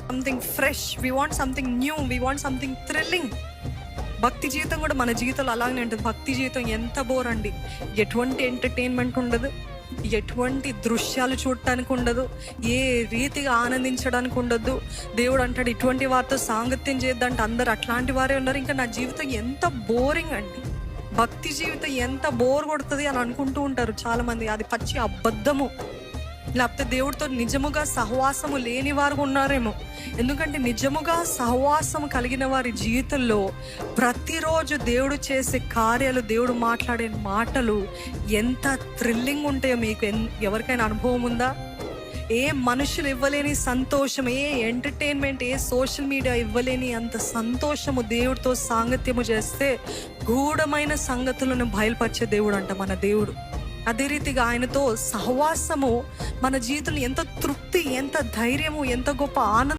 Something fresh, we want something new, we want something thrilling. భక్తి జీవితం కూడా మన జీవితంలో అలాగనే ఉంటుంది. భక్తి జీవితం ఎంత బోర్ అండి. ఎటువంటి ఎంటర్టైన్మెంట్ ఉండదు, ఎటువంటి దృశ్యాలు చూడటానికి ఉండదు, ఏ రీతిగా ఆనందించడానికి ఉండదు. దేవుడు అంటాడు ఇటువంటి వారితో సాంగత్యం చేద్దంటే అందరు అట్లాంటి వారే ఉన్నారు. ఇంకా నా జీవితం ఎంత బోరింగ్ అండి, భక్తి జీవితం ఎంత బోర్ కొడుతుంది అని అనుకుంటూ ఉంటారు చాలామంది. అది పచ్చి అబద్ధము. లేకపోతే దేవుడితో నిజముగా సహవాసము లేని వారు ఉన్నారేమో. ఎందుకంటే నిజముగా సహవాసం కలిగిన వారి జీవితంలో ప్రతిరోజు దేవుడు చేసే కార్యాలు, దేవుడు మాట్లాడే మాటలు ఎంత థ్రిల్లింగ్ ఉంటాయో మీకు ఎవరికైనా అనుభవం ఉందా? ఏ మనుషులు ఇవ్వలేని సంతోషం, ఏ ఎంటర్టైన్మెంట్, ఏ సోషల్ మీడియా ఇవ్వలేని అంత సంతోషము దేవుడితో సాంగత్యము చేస్తే గూఢమైన సంగతులను బయలుపరిచే దేవుడు అంట మన దేవుడు. అదే రీతిగా ఆయనతో సహవాసము మన జీవితంలో ఎంత తృప్తి, ఎంత ధైర్యము, ఎంత గొప్ప ఆనందం